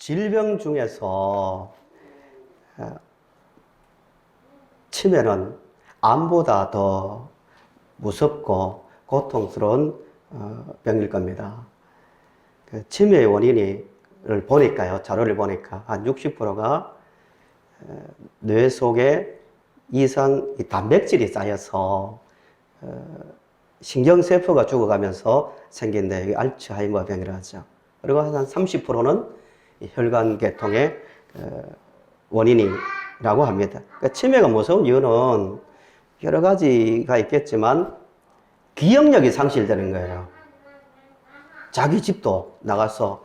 질병 중에서 치매는 암보다 더 무섭고 고통스러운 병일 겁니다. 치매의 원인을 보니까요, 자료를 보니까 한 60%가 뇌 속에 이상 단백질이 쌓여서 신경세포가 죽어가면서 생긴데 이게 알츠하이머 병이라고 하죠. 그리고 한 30%는 혈관계통의 원인이라고 합니다. 그러니까 치매가 무서운 이유는 여러 가지가 있겠지만 기억력이 상실되는 거예요. 자기 집도 나가서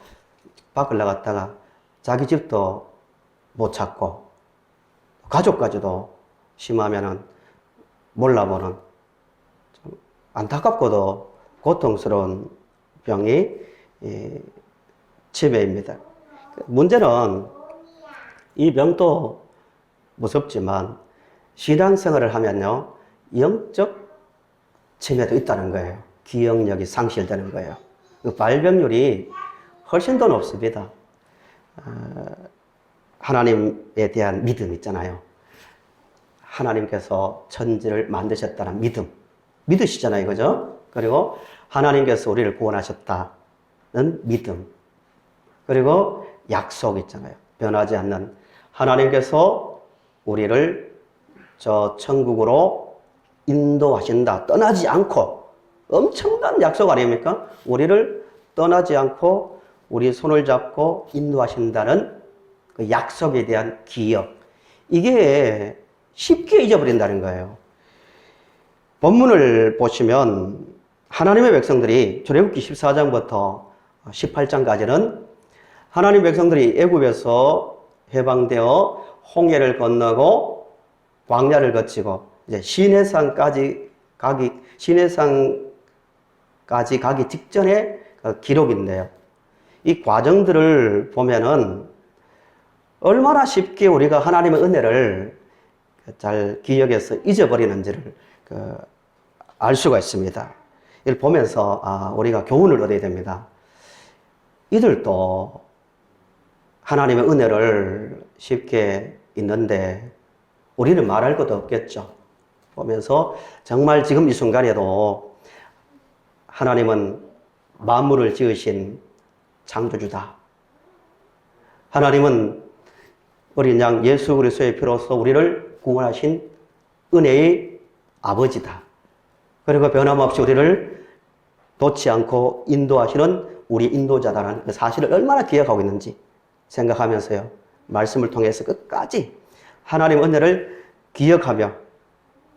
밖을 나갔다가 자기 집도 못 찾고 가족까지도 심하면은 몰라보는 좀 안타깝고도 고통스러운 병이 치매입니다. 문제는 이 병도 무섭지만 신앙생활을 하면요, 영적 치매도 있다는 거예요. 기억력이 상실되는 거예요. 그 발병률이 훨씬 더 높습니다. 하나님에 대한 믿음 있잖아요. 하나님께서 천지를 만드셨다는 믿음. 믿으시잖아요, 그죠? 그리고 하나님께서 우리를 구원하셨다는 믿음. 그리고 약속 있잖아요. 변하지 않는 하나님께서 우리를 저 천국으로 인도하신다. 떠나지 않고. 엄청난 약속 아닙니까? 우리를 떠나지 않고 우리 손을 잡고 인도하신다는 그 약속에 대한 기억. 이게 쉽게 잊어버린다는 거예요. 본문을 보시면 하나님의 백성들이 출애굽기 14장부터 18장까지는 하나님 백성들이 애굽에서 해방되어 홍해를 건너고 광야를 거치고 이제 시내산까지 가기 직전의 기록인데요. 이 과정들을 보면은 얼마나 쉽게 우리가 하나님의 은혜를 잘 기억해서 잊어버리는지를 알 수가 있습니다. 이걸 보면서 우리가 교훈을 얻어야 됩니다. 이들도 하나님의 은혜를 쉽게 잊는데 우리는 말할 것도 없겠죠. 보면서 정말 지금 이 순간에도 하나님은 만물을 지으신 창조주다. 하나님은 어린 양 예수 그리스도의 피로써 우리를 구원하신 은혜의 아버지다. 그리고 변함없이 우리를 놓지 않고 인도하시는 우리 인도자다라는 그 사실을 얼마나 기억하고 있는지 생각하면서요, 말씀을 통해서 끝까지 하나님의 은혜를 기억하며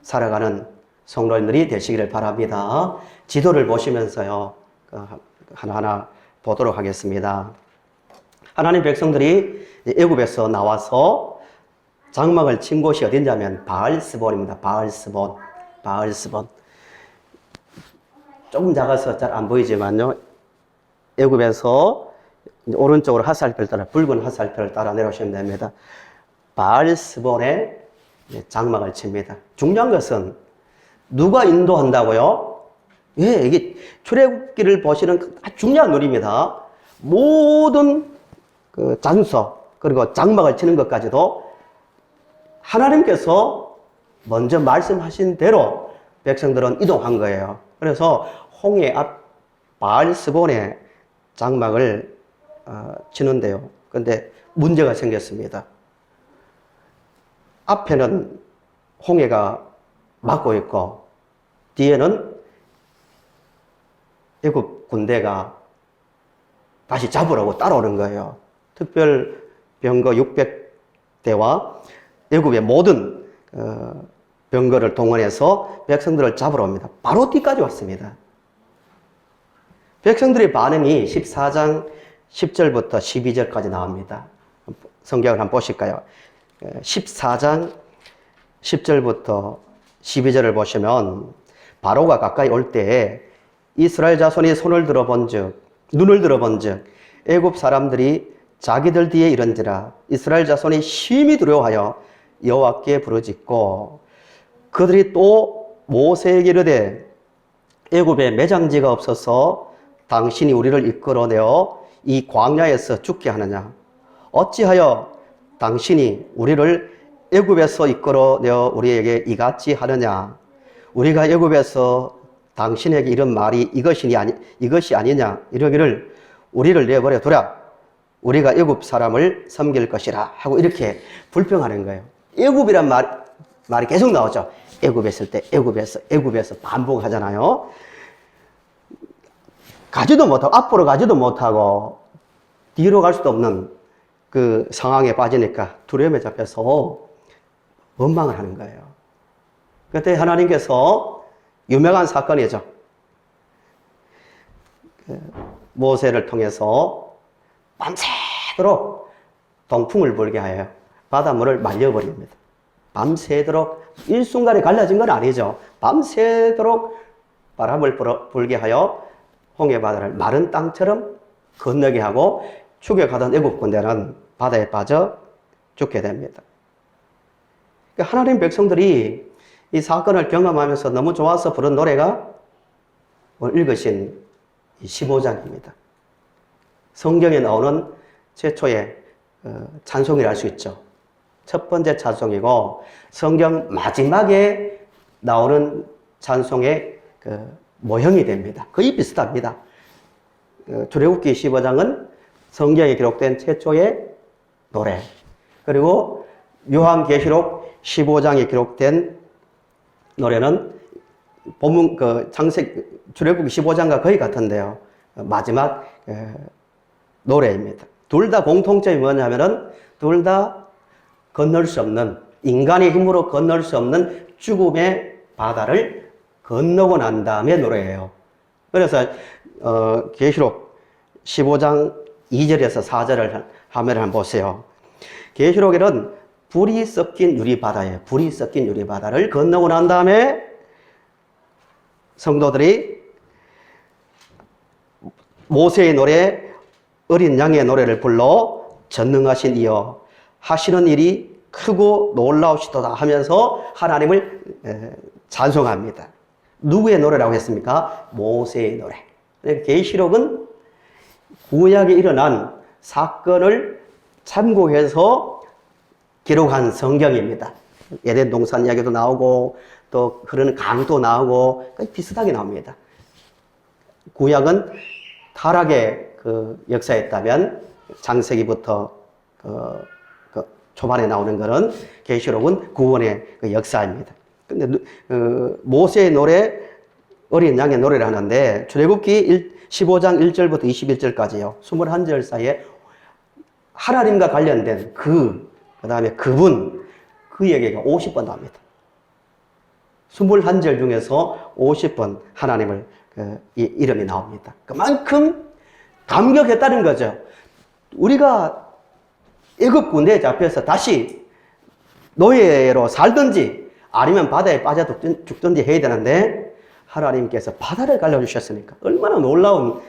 살아가는 성도님들이 되시기를 바랍니다. 지도를 보시면서요, 하나하나 보도록 하겠습니다. 하나님 백성들이 애굽에서 나와서 장막을 친 곳이 어딘지하면 바알스본입니다. 바알스본. 조금 작아서 잘 안 보이지만요, 애굽에서 오른쪽으로 하살표를 따라, 붉은 하살표를 따라 내려오시면 됩니다. 바알스본에 장막을 칩니다. 중요한 것은 누가 인도한다고요? 예, 이게 출애굽기를 보시는 아주 중요한 놀이입니다. 모든 그 장소 그리고 장막을 치는 것까지도 하나님께서 먼저 말씀하신 대로 백성들은 이동한 거예요. 그래서 홍해 앞 바알스본에 장막을 치는데요. 그런데 문제가 생겼습니다. 앞에는 홍해가 막고 있고 뒤에는 애굽 군대가 다시 잡으려고 따라오는 거예요. 특별병거 600대와 애굽의 모든 병거를 동원해서 백성들을 잡으러 옵니다. 바로 뒤까지 왔습니다. 백성들의 반응이 14장 10절부터 12절까지 나옵니다. 성경을 한번 보실까요? 14장 10절부터 12절을 보시면 바로가 가까이 올 때에 이스라엘 자손이 눈을 들어본즉 애굽 사람들이 자기들 뒤에 이른지라 이스라엘 자손이 심히 두려워하여 여호와께 부르짖고 그들이 또 모세에게 이르되 애굽에 매장지가 없어서 당신이 우리를 이끌어내어 이 광야에서 죽게 하느냐 어찌하여 당신이 우리를 애굽에서 이끌어내어 우리에게 이같이 하느냐? 우리가 애굽에서 당신에게 이런 말이 이것이 아니냐? 이러기를 우리를 내버려 두라. 우리가 애굽 사람을 섬길 것이라 하고 이렇게 불평하는 거예요. 애굽이란 말이 계속 나오죠. 애굽에 있을 때 애굽에서 반복하잖아요. 가지도 못하고 앞으로 가지도 못하고 뒤로 갈 수도 없는 그 상황에 빠지니까 두려움에 잡혀서 원망을 하는 거예요. 그때 하나님께서 유명한 사건이죠. 모세를 통해서 밤새도록 동풍을 불게 하여 바닷물을 말려버립니다. 밤새도록 일순간에 갈라진 건 아니죠. 밤새도록 바람을 불게 하여 홍해 바다를 마른 땅처럼 건너게 하고 추격하던 애국 군대는 바다에 빠져 죽게 됩니다. 하나님 백성들이 이 사건을 경험하면서 너무 좋아서 부른 노래가 오늘 읽으신 15장입니다. 성경에 나오는 최초의 찬송이라 할 수 있죠. 첫 번째 찬송이고 성경 마지막에 나오는 찬송의 모형이 됩니다. 거의 비슷합니다. 출애굽기 15장은 성경에 기록된 최초의 노래, 그리고 요한계시록 15장에 기록된 노래는 본문 출애굽기 15장과 거의 같은데요. 마지막 노래입니다. 둘 다 공통점이 뭐냐면은 둘 다 건널 수 없는, 인간의 힘으로 건널 수 없는 죽음의 바다를 건너고 난 다음에 노래예요. 그래서 계시록 15장 2절에서 4절을 화면을 한번 보세요. 계시록에는 불이 섞인 유리바다예요. 불이 섞인 유리바다를 건너고 난 다음에 성도들이 모세의 노래, 어린 양의 노래를 불러 전능하신 이여 하시는 일이 크고 놀라우시도다 하면서 하나님을 찬송합니다. 누구의 노래라고 했습니까? 모세의 노래. 계시록은 구약에 일어난 사건을 참고해서 기록한 성경입니다. 에덴 동산 이야기도 나오고 또 흐르는 강도 나오고 비슷하게 나옵니다. 구약은 타락의 역사였다면 창세기부터 초반에 나오는 것은 계시록은 구원의 역사입니다. 근데 모세의 노래, 어린 양의 노래를 하는데 출애굽기 15장 1절부터 21절까지요. 21절 사이에 하나님과 관련된 그 다음에 그분, 그 얘기가 50번 나옵니다. 21절 중에서 50번 하나님을 이름이 나옵니다. 그만큼 감격했다는 거죠. 우리가 애굽 군대에 잡혀서 다시 노예로 살든지 아니면 바다에 빠져 죽든지 해야 되는데 하나님께서 바다를 갈라주셨으니까 얼마나 놀라운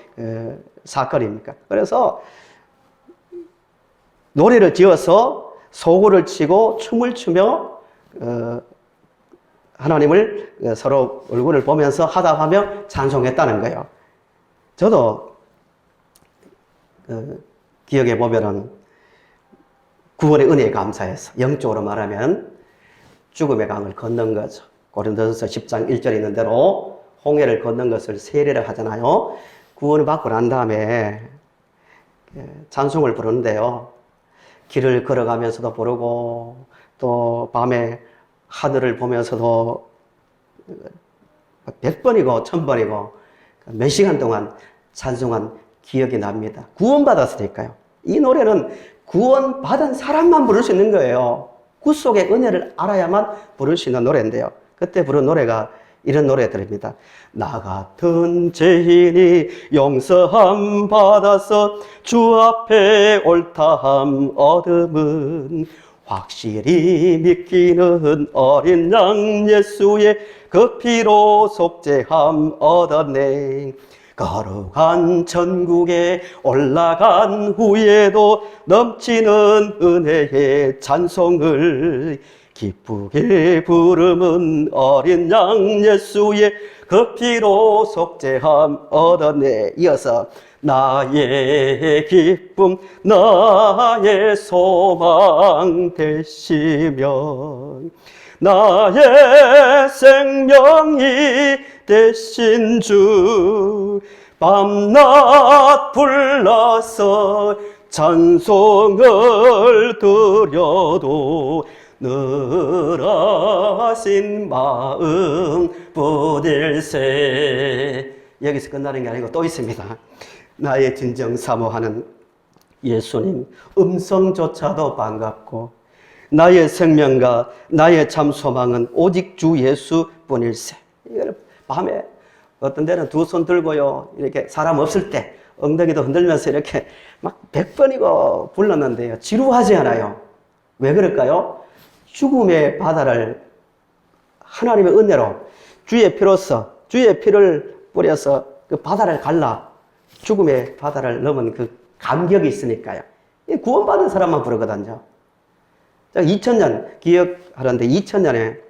사건입니까? 그래서 노래를 지어서 소고를 치고 춤을 추며 하나님을 서로 얼굴을 보면서 하다하며 찬송했다는 거예요. 저도 기억해 보면은 구원의 은혜에 감사해서 영적으로 말하면 죽음의 강을 건넌 거죠. 고린도전서 10장 1절에 있는 대로 홍해를 건넌 것을 세례를 하잖아요. 구원을 받고 난 다음에 찬송을 부르는데요. 길을 걸어가면서도 부르고 또 밤에 하늘을 보면서도 100번이고 1000번이고 몇 시간 동안 찬송한 기억이 납니다. 구원받았으니까요. 이 노래는 구원받은 사람만 부를 수 있는 거예요. 구속의 은혜를 알아야만 부를 수 있는 노래인데요. 그때 부른 노래가 이런 노래들입니다. 나 같은 죄인이 용서함 받아서 주 앞에 옳다함 얻음은 확실히 믿기는 어린 양 예수의 그 피로 속죄함 얻었네. 거룩한 천국에 올라간 후에도 넘치는 은혜의 찬송을 기쁘게 부르는 어린 양 예수의 그 피로 속죄함 얻었네. 이어서 나의 기쁨 나의 소망 되시면 나의 생명이 되신 주 밤낮 불러서 찬송을 드려도 늘 하신 마음 부딜세. 여기서 끝나는 게 아니고 또 있습니다. 나의 진정 사모하는 예수님 음성조차도 반갑고 나의 생명과 나의 참 소망은 오직 주 예수뿐일세. 이걸 밤에 어떤 데는 두 손 들고요 이렇게 사람 없을 때 엉덩이도 흔들면서 이렇게 막 100번이고 불렀는데요 지루하지 않아요. 왜 그럴까요? 죽음의 바다를 하나님의 은혜로 주의 피로써 주의 피를 뿌려서 그 바다를 갈라 죽음의 바다를 넘은 그 감격이 있으니까요. 구원받은 사람만 부르거든요. 2000년 기억하는데 2000년에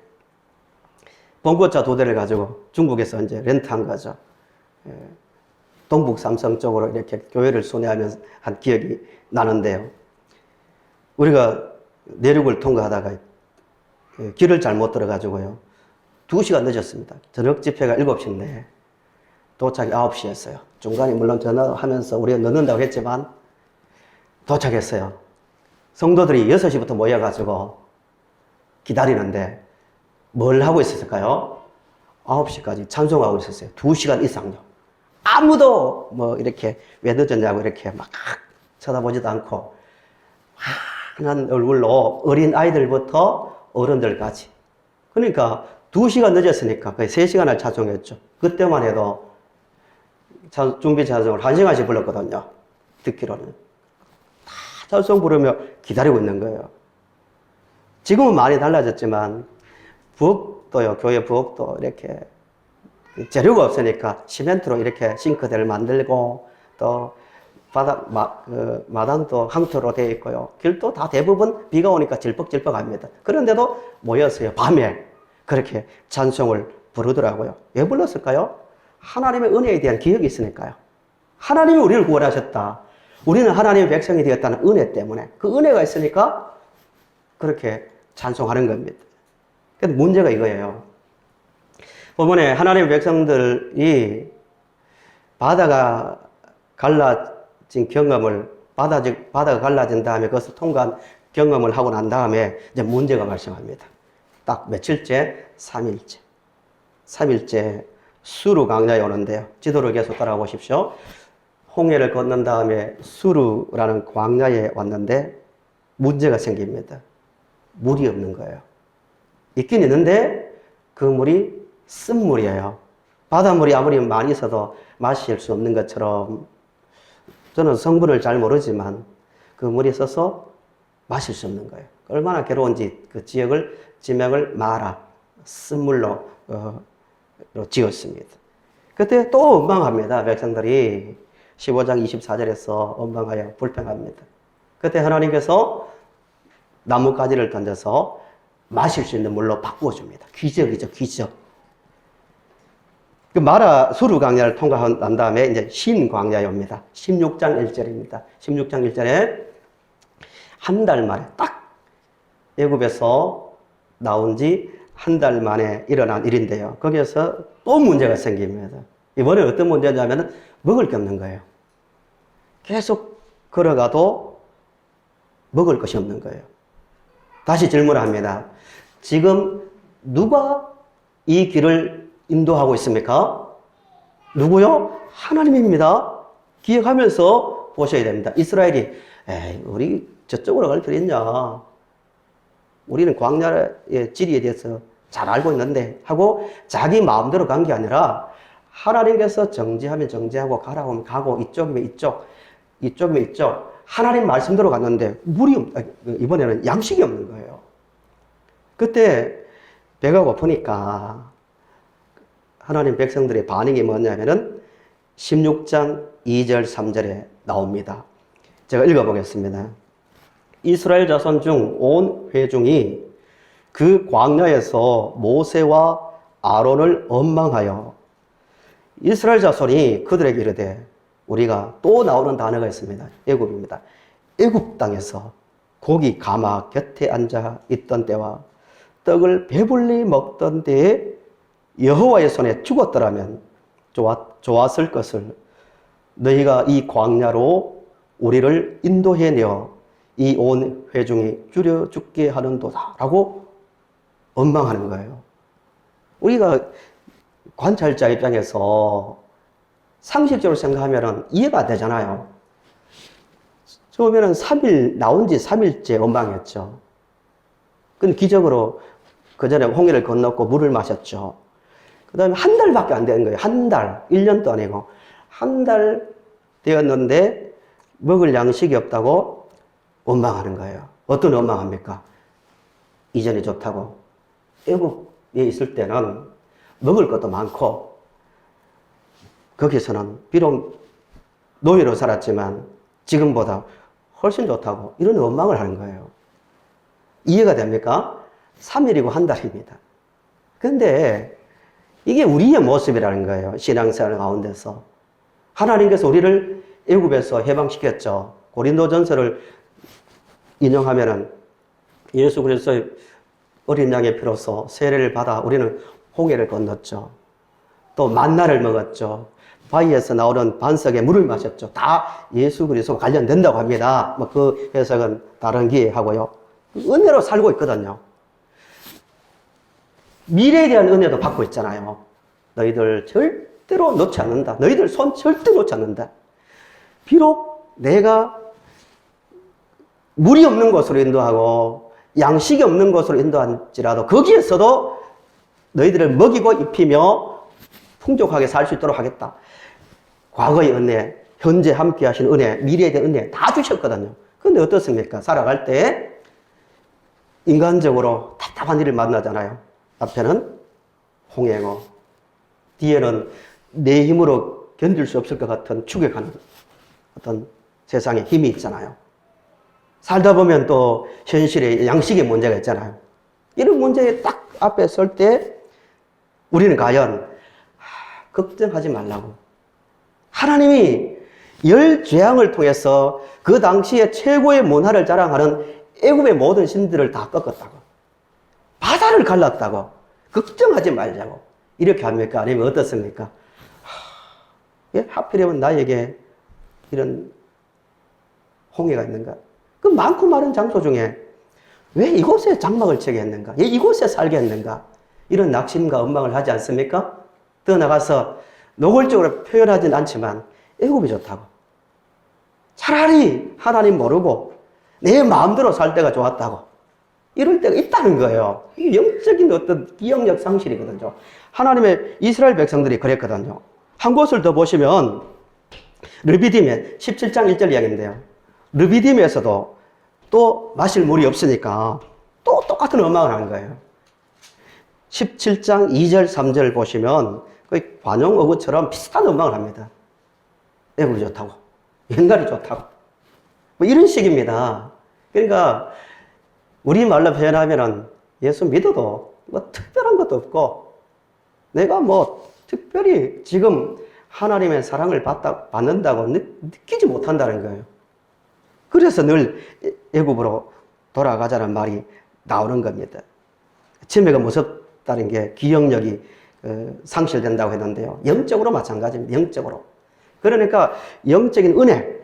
봉고차 2대를 가지고 중국에서 이제 렌트한 거죠. 동북 삼성 쪽으로 이렇게 교회를 순회하면서 한 기억이 나는데요. 우리가 내륙을 통과하다가 길을 잘못 들어가지고요. 2시간 늦었습니다. 저녁 집회가 7시인데 도착이 9시였어요. 중간에 물론 전화하면서 우리가 늦는다고 했지만 도착했어요. 성도들이 6시부터 모여가지고 기다리는데 뭘 하고 있었을까요? 9시까지 찬송하고 있었어요. 2시간 이상요. 아무도 뭐 이렇게 왜 늦었냐고 이렇게 막 쳐다보지도 않고 환한 얼굴로 어린 아이들부터 어른들까지. 그러니까 2시간 늦었으니까 거의 3시간을 찬송했죠. 그때만 해도 준비 찬송을 1시간씩 불렀거든요. 듣기로는. 다 찬송 부르며 기다리고 있는 거예요. 지금은 많이 달라졌지만 부엌도요, 교회 부엌도 이렇게 재료가 없으니까 시멘트로 이렇게 싱크대를 만들고 또 마당도 항토로 되어 있고요. 길도 다 대부분 비가 오니까 질퍽질퍽합니다. 그런데도 모였어요. 밤에 그렇게 찬송을 부르더라고요. 왜 불렀을까요? 하나님의 은혜에 대한 기억이 있으니까요. 하나님이 우리를 구원하셨다. 우리는 하나님의 백성이 되었다는 은혜 때문에 그 은혜가 있으니까 그렇게 찬송하는 겁니다. 근데 문제가 이거예요. 본문에 하나님의 백성들이 바다가 갈라진 경험을, 바다가 갈라진 다음에 그것을 통과한 경험을 하고 난 다음에 이제 문제가 발생합니다. 딱 며칠째? 3일째. 3일째 수르 광야에 오는데요. 지도를 계속 따라오십시오. 홍해를 건넌 다음에 수르라는 광야에 왔는데 문제가 생깁니다. 물이 없는 거예요. 있긴 있는데 그 물이 쓴물이에요. 바닷물이 아무리 많이 있어도 마실 수 없는 것처럼 저는 성분을 잘 모르지만 그 물이 있어서 마실 수 없는 거예요. 얼마나 괴로운지 그 지명을 마라, 쓴물로 지었습니다. 그때 또 원망합니다. 백성들이 15장 24절에서 원망하여 불평합니다. 그때 하나님께서 나뭇가지를 던져서 마실 수 있는 물로 바꾸어줍니다. 기적이죠, 기적. 그 마라 수르 광야를 통과한 다음에 이제 신 광야에 옵니다. 16장 1절입니다. 16장 1절에 한 달 만에 딱 애굽에서 나온 지 한 달 만에 일어난 일인데요. 거기에서 또 문제가 생깁니다. 이번에 어떤 문제냐면 먹을 게 없는 거예요. 계속 걸어가도 먹을 것이 없는 거예요. 다시 질문을 합니다. 지금 누가 이 길을 인도하고 있습니까? 누구요? 하나님입니다. 기억하면서 보셔야 됩니다. 이스라엘이 에이, 우리 저쪽으로 갈 필요 있냐? 우리는 광야의 지리에 대해서 잘 알고 있는데 하고 자기 마음대로 간 게 아니라 하나님께서 정지하면 정지하고 가라고 하면 가고 이쪽이면 이쪽, 이쪽이면 이쪽 하나님 말씀대로 갔는데 이번에는 양식이 없는 거예요. 그때 배가 고프니까 하나님 백성들의 반응이 뭐냐면은 16장 2절 3절에 나옵니다. 제가 읽어보겠습니다. 이스라엘 자손 중 온 회중이 그 광야에서 모세와 아론을 원망하여 이스라엘 자손이 그들에게 이르되 우리가 또 나오는 단어가 있습니다. 애굽입니다. 애굽 땅에서 고기 가마 곁에 앉아 있던 때와 떡을 배불리 먹던 때에 여호와의 손에 죽었더라면 좋았을 것을 너희가 이 광야로 우리를 인도해내어 이 온 회중이 줄여 죽게 하는도다 라고 원망하는 거예요. 우리가 관찰자 입장에서 상식적으로 생각하면 이해가 안 되잖아요. 처음에는 3일, 나온 지 3일째 원망했죠. 근데 기적으로 그 전에 홍해를 건넜고 물을 마셨죠. 그 다음에 한 달밖에 안 된 거예요. 한 달, 1년도 아니고. 한 달 되었는데 먹을 양식이 없다고 원망하는 거예요. 어떤 원망합니까? 이전이 좋다고. 애국에 있을 때는 먹을 것도 많고 거기서는 비록 노예로 살았지만 지금보다 훨씬 좋다고 이런 원망을 하는 거예요. 이해가 됩니까? 3일이고 한 달입니다. 근데 이게 우리의 모습이라는 거예요. 신앙생활 가운데서. 하나님께서 우리를 애굽에서 해방시켰죠. 고린도전서를 인용하면은 예수 그리스도의 어린 양의 피로써 세례를 받아 우리는 홍해를 건넜죠. 또 만나를 먹었죠. 바위에서 나오는 반석에 물을 마셨죠. 다 예수 그리스도와 관련된다고 합니다. 뭐 그 해석은 다른 기회 하고요. 은혜로 살고 있거든요. 미래에 대한 은혜도 받고 있잖아요. 너희들 절대로 놓지 않는다. 너희들 손 절대 놓지 않는다. 비록 내가 물이 없는 곳으로 인도하고 양식이 없는 곳으로 인도할지라도 거기에서도 너희들을 먹이고 입히며 풍족하게 살 수 있도록 하겠다. 과거의 은혜, 현재 함께 하신 은혜, 미래에 대한 은혜 다 주셨거든요. 그런데 어떻습니까? 살아갈 때 인간적으로 답답한 일을 만나잖아요. 앞에는 홍해고 뒤에는 내 힘으로 견딜 수 없을 것 같은 추격하는 어떤 세상의 힘이 있잖아요. 살다 보면 또 현실에 양식의 문제가 있잖아요. 이런 문제에 딱 앞에 설 때 우리는 과연 걱정하지 말라고. 하나님이 열 재앙을 통해서 그 당시에 최고의 문화를 자랑하는 애굽의 모든 신들을 다 꺾었다고. 바다를 갈랐다고. 걱정하지 말자고. 이렇게 합니까? 아니면 어떻습니까? 왜 하필이면 나에게 이런 홍해가 있는가? 그 많고 많은 장소 중에 왜 이곳에 장막을 치게 했는가? 왜 이곳에 살게 했는가? 이런 낙심과 원망을 하지 않습니까? 더 나가서 노골적으로 표현하진 않지만 애굽이 좋다고. 차라리 하나님 모르고 내 마음대로 살 때가 좋았다고. 이럴 때가 있다는 거예요. 이게 영적인 어떤 기억력 상실이거든요. 하나님의 이스라엘 백성들이 그랬거든요. 한 곳을 더 보시면 르비딤의 17장 1절 이야기인데요. 르비딤에서도 또 마실 물이 없으니까 또 똑같은 원망을 하는 거예요. 17장 2절 3절 보시면 거의 관용어구처럼 비슷한 원망을 합니다. 애굽이 좋다고. 옛날이 좋다고. 뭐 이런 식입니다. 그러니까 우리말로 표현하면은 예수 믿어도 뭐 특별한 것도 없고 내가 뭐 특별히 지금 하나님의 사랑을 받는다고 느끼지 못한다는 거예요. 그래서 늘 애굽으로 돌아가자는 말이 나오는 겁니다. 치매가 무섭다는 게 기억력이 상실된다고 했는데요. 영적으로 마찬가지입니다. 영적으로. 그러니까 영적인 은혜,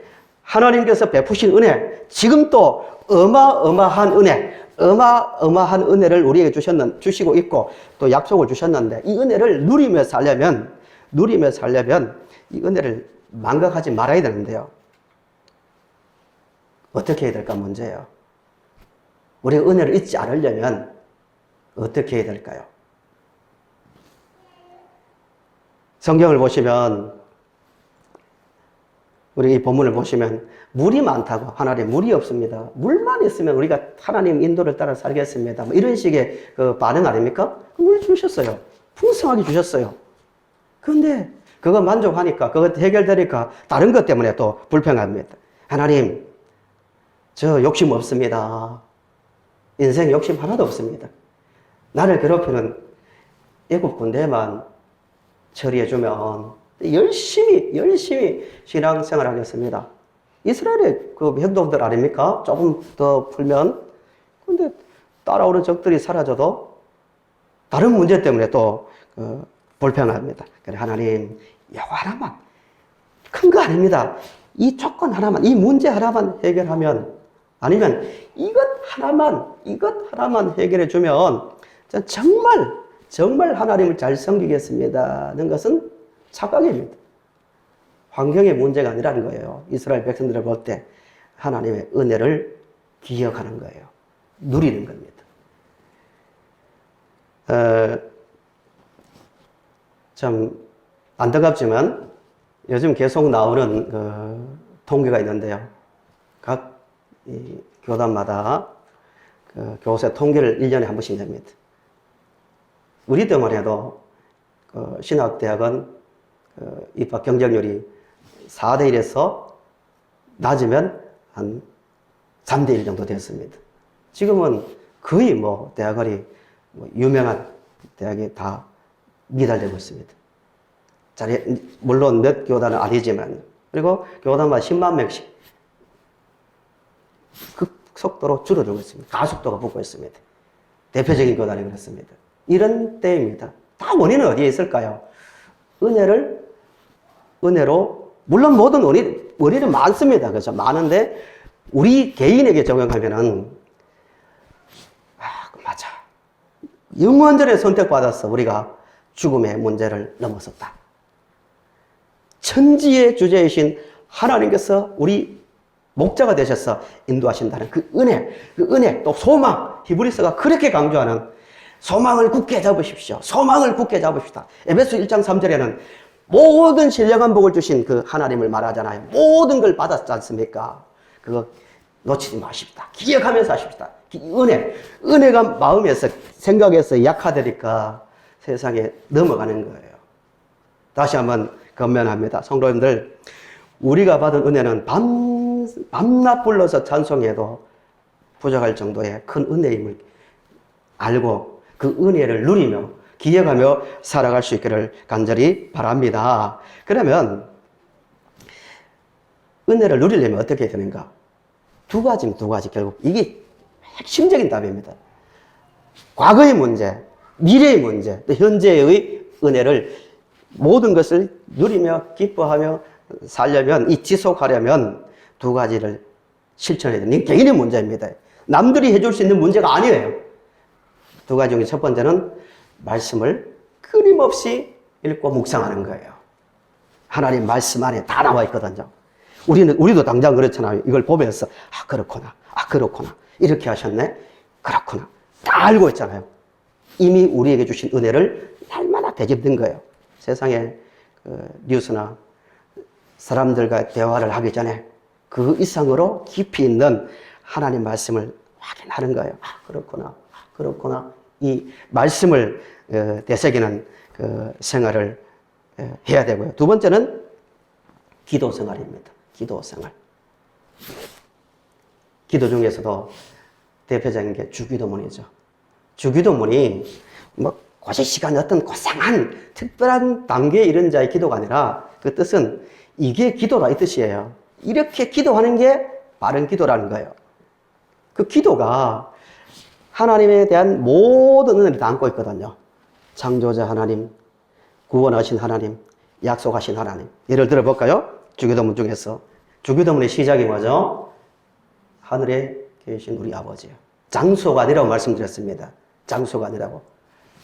하나님께서 베푸신 은혜, 지금 또 어마어마한 은혜, 어마어마한 은혜를 우리에게 주시고 있고 또 약속을 주셨는데 이 은혜를 누리며 살려면 이 은혜를 망각하지 말아야 되는데요. 어떻게 해야 될까 문제예요. 우리가 은혜를 잊지 않으려면 어떻게 해야 될까요? 성경을 보시면 우리 이 본문을 보시면 물이 많다고 하나님 물이 없습니다. 물만 있으면 우리가 하나님 인도를 따라 살겠습니다. 뭐 이런 식의 그 반응 아닙니까? 물 주셨어요. 풍성하게 주셨어요. 그런데 그거 만족하니까 그거 해결되니까 다른 것 때문에 또 불평합니다. 하나님 저 욕심 없습니다. 인생 욕심 하나도 없습니다. 나를 괴롭히는 애굽 군대만 처리해주면 열심히 신앙생활 하겠습니다. 이스라엘의 그 행동들 아닙니까? 조금 더 풀면. 근데 따라오는 적들이 사라져도 다른 문제 때문에 또 불평합니다. 그래, 하나님, 이거 하나만, 큰 거 아닙니다. 이 조건 하나만, 이 문제 하나만 해결하면, 아니면 이것 하나만 해결해 주면 정말 하나님을 잘 섬기겠습니다는 것은 착각입니다. 환경의 문제가 아니라는 거예요. 이스라엘 백성들을 볼 때 하나님의 은혜를 기억하는 거예요. 누리는 겁니다. 참 안타깝지만 요즘 계속 나오는 통계가 있는데요. 각 교단마다 교세 통계를 1년에 한 번씩 냅니다. 우리 때만 해도 신학대학은 입학 경쟁률이 4대1에서 낮으면 한 3대1 정도 됐습니다. 지금은 거의 대학원이 유명한 대학이 다 미달되고 있습니다. 물론 몇 교단은 아니지만, 그리고 교단마다 10만 명씩 급속도로 줄어들고 있습니다. 가속도가 붙고 있습니다. 대표적인 교단이 그렇습니다. 이런 때입니다. 다 원인은 어디에 있을까요? 은혜로, 물론 모든 원인은 많습니다. 그렇죠? 많은데, 우리 개인에게 적용하면은, 맞아. 영원전에 선택받아서 우리가 죽음의 문제를 넘어섰다. 천지의 주제이신 하나님께서 우리 목자가 되셔서 인도하신다는 그 은혜, 또 소망, 히브리서가 그렇게 강조하는 소망을 굳게 잡으십시오. 소망을 굳게 잡읍시다. 에베소 1장 3절에는 모든 신령한 복을 주신 그 하나님을 말하잖아요. 모든 걸 받았지 않습니까? 그거 놓치지 마십시다. 기억하면서 하십시다. 은혜가 마음에서, 생각에서 약화되니까 세상에 넘어가는 거예요. 다시 한번 건면합니다. 성도님들, 우리가 받은 은혜는 밤낮 불러서 찬송해도 부족할 정도의 큰 은혜임을 알고 그 은혜를 누리며 기억하며 살아갈 수 있기를 간절히 바랍니다. 그러면 은혜를 누리려면 어떻게 되는가? 두 가지 결국 이게 핵심적인 답입니다. 과거의 문제, 미래의 문제, 또 현재의 은혜를 모든 것을 누리며 기뻐하며 살려면, 지속하려면 두 가지를 실천해야 되는 개인의 문제입니다. 남들이 해줄 수 있는 문제가 아니에요. 두 가지 중에 첫 번째는 말씀을 끊임없이 읽고 묵상하는 거예요. 하나님 말씀 안에 다 나와 있거든요. 우리도 당장 그렇잖아요. 이걸 보면서, 그렇구나. 이렇게 하셨네. 그렇구나. 다 알고 있잖아요. 이미 우리에게 주신 은혜를 날마다 되짚는 거예요. 세상에 뉴스나 사람들과 대화를 하기 전에 그 이상으로 깊이 있는 하나님 말씀을 확인하는 거예요. 그렇구나. 이 말씀을 되새기는 그 생활을 해야 되고요. 두 번째는 기도 생활입니다. 기도 생활. 기도 중에서도 대표적인 게 주기도문이죠. 주기도문이 고시시간 어떤 고상한 특별한 단계에 이른 자의 기도가 아니라 그 뜻은 이게 기도다 이 뜻이에요. 이렇게 기도하는 게 바른 기도라는 거예요. 그 기도가 하나님에 대한 모든 은혜를 담고 있거든요. 창조자 하나님, 구원하신 하나님, 약속하신 하나님. 예를 들어 볼까요? 주기도문 중에서. 주기도문의 시작이 뭐죠? 하늘에 계신 우리 아버지요. 장소가 아니라고 말씀드렸습니다. 장소가 아니라고.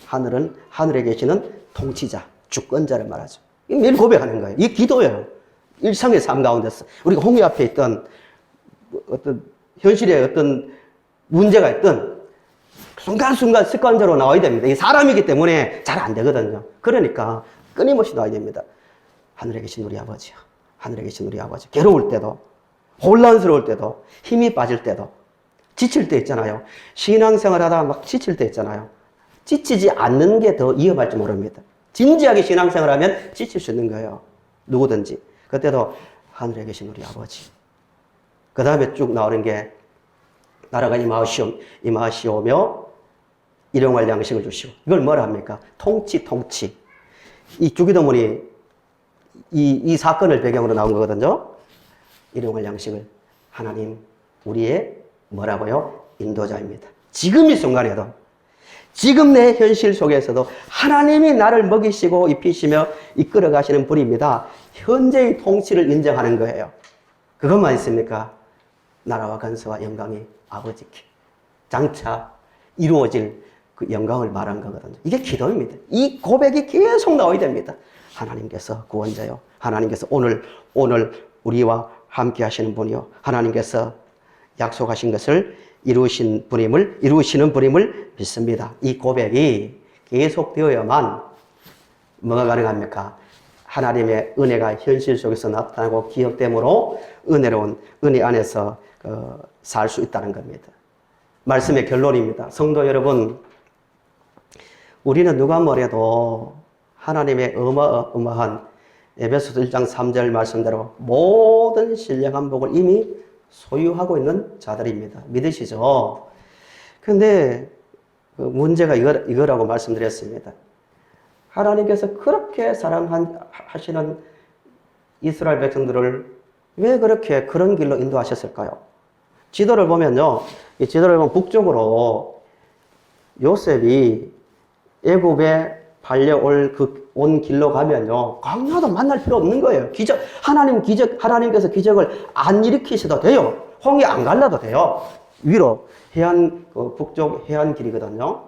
하늘은 하늘에 계시는 통치자, 주권자를 말하죠. 매일 고백하는 거예요. 이게 기도예요. 일상의 삶 가운데서. 우리가 홍해 앞에 있던 어떤 현실에 어떤 문제가 있던 순간순간 습관적으로 나와야 됩니다. 이게 사람이기 때문에 잘 안 되거든요. 그러니까 끊임없이 나와야 됩니다. 하늘에 계신 우리 아버지요. 하늘에 계신 우리 아버지. 괴로울 때도, 혼란스러울 때도, 힘이 빠질 때도, 지칠 때 있잖아요. 신앙생활 하다가 막 지칠 때 있잖아요. 지치지 않는 게 더 위험할지 모릅니다. 진지하게 신앙생활 하면 지칠 수 있는 거예요. 누구든지. 그때도 하늘에 계신 우리 아버지. 그 다음에 쭉 나오는 게 나라가 임하시오며 일용할 양식을 주시오. 이걸 뭐라 합니까? 통치. 이 주기도문이 이 사건을 배경으로 나온 거거든요. 일용할 양식을. 하나님, 우리의 뭐라고요? 인도자입니다. 지금 이 순간에도, 지금 내 현실 속에서도 하나님이 나를 먹이시고 입히시며 이끌어 가시는 분입니다. 현재의 통치를 인정하는 거예요. 그것만 있습니까? 나라와 건세와 영광이 아버지께 장차 이루어질 그 영광을 말한 거거든요. 이게 기도입니다. 이 고백이 계속 나와야 됩니다. 하나님께서 구원자요. 하나님께서 오늘 우리와 함께 하시는 분이요. 하나님께서 약속하신 것을 이루시는 분임을 믿습니다. 이 고백이 계속되어야만 뭐가 가능합니까? 하나님의 은혜가 현실 속에서 나타나고 기억됨으로 은혜로운 은혜 안에서 살 수 있다는 겁니다. 말씀의 결론입니다. 성도 여러분, 우리는 누가 뭐래도 하나님의 어마어마한 에베소서 1장 3절 말씀대로 모든 신령한 복을 이미 소유하고 있는 자들입니다. 믿으시죠? 근데 그 문제가 이거라고 말씀드렸습니다. 하나님께서 그렇게 사랑하시는 이스라엘 백성들을 왜 그렇게 그런 길로 인도하셨을까요? 지도를 보면요. 이 지도를 보면 북쪽으로 요셉이 애굽에 온 길로 가면요. 광야도 만날 필요 없는 거예요. 하나님께서 기적을 안 일으키셔도 돼요. 홍해 안 갈라도 돼요. 위로 북쪽 해안 길이거든요.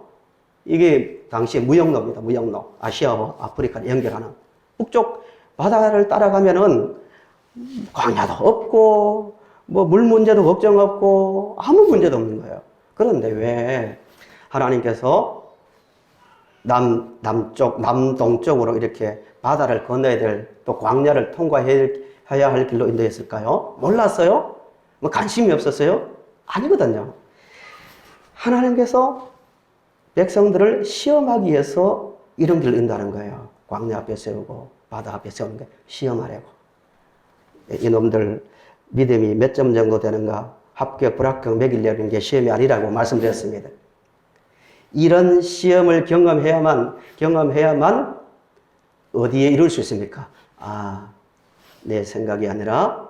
이게 당시 무역로입니다. 무역로. 아시아와 아프리카를 연결하는. 북쪽 바다를 따라가면은 광야도 없고, 물 문제도 걱정 없고, 아무 문제도 없는 거예요. 그런데 왜 하나님께서 남동쪽으로 이렇게 바다를 건너야 될, 또 광야를 통과해야 할 길로 인도했을까요? 몰랐어요? 관심이 없었어요? 아니거든요. 하나님께서 백성들을 시험하기 위해서 이런 길을 인도하는 거예요. 광야 앞에 세우고 바다 앞에 세우는 게 시험하려고. 이놈들 믿음이 몇 점 정도 되는가, 합격, 불합격 매기려는 게 시험이 아니라고 말씀드렸습니다. 이런 시험을 경험해야만 어디에 이룰 수 있습니까? 내 생각이 아니라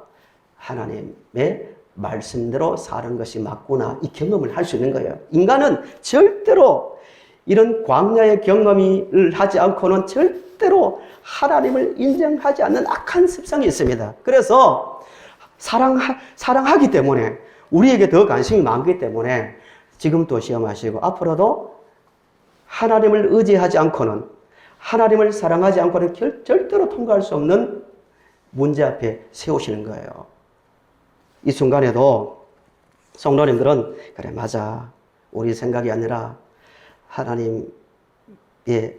하나님의 말씀대로 사는 것이 맞구나. 이 경험을 할 수 있는 거예요. 인간은 절대로 이런 광야의 경험을 하지 않고는 절대로 하나님을 인정하지 않는 악한 습성이 있습니다. 그래서 사랑하기 때문에, 우리에게 더 관심이 많기 때문에 지금도 시험하시고 앞으로도 하나님을 의지하지 않고는, 하나님을 사랑하지 않고는 절대로 통과할 수 없는 문제 앞에 세우시는 거예요. 이 순간에도 성도님들은 그래 맞아, 우리 생각이 아니라 하나님의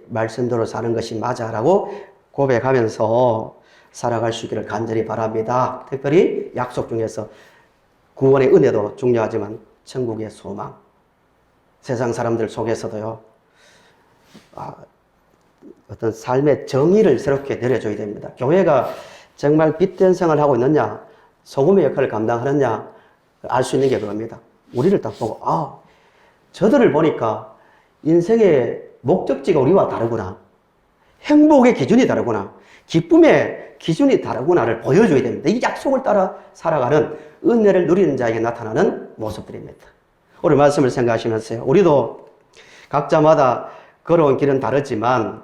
말씀대로 사는 것이 맞아 라고 고백하면서 살아갈 수 있기를 간절히 바랍니다. 특별히 약속 중에서 구원의 은혜도 중요하지만 천국의 소망, 세상 사람들 속에서도요, 어떤 삶의 정의를 새롭게 내려줘야 됩니다. 교회가 정말 빛된 생활을 하고 있느냐, 소금의 역할을 감당하느냐 알 수 있는 게 그겁니다. 우리를 딱 보고 저들을 보니까 인생의 목적지가 우리와 다르구나, 행복의 기준이 다르구나, 기쁨의 기준이 다르구나를 보여줘야 됩니다. 이 약속을 따라 살아가는, 은혜를 누리는 자에게 나타나는 모습들입니다. 오늘 말씀을 생각하시면서요, 우리도 각자마다 걸어온 길은 다르지만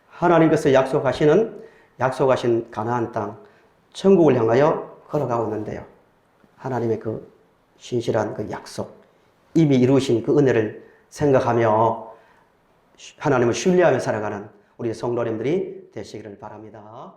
하나님께서 약속하신 가나안 땅, 천국을 향하여 걸어가고 있는데요, 하나님의 그 신실한 그 약속, 이미 이루신 그 은혜를 생각하며 하나님을 신뢰하며 살아가는 우리 성도님들이 되시기를 바랍니다.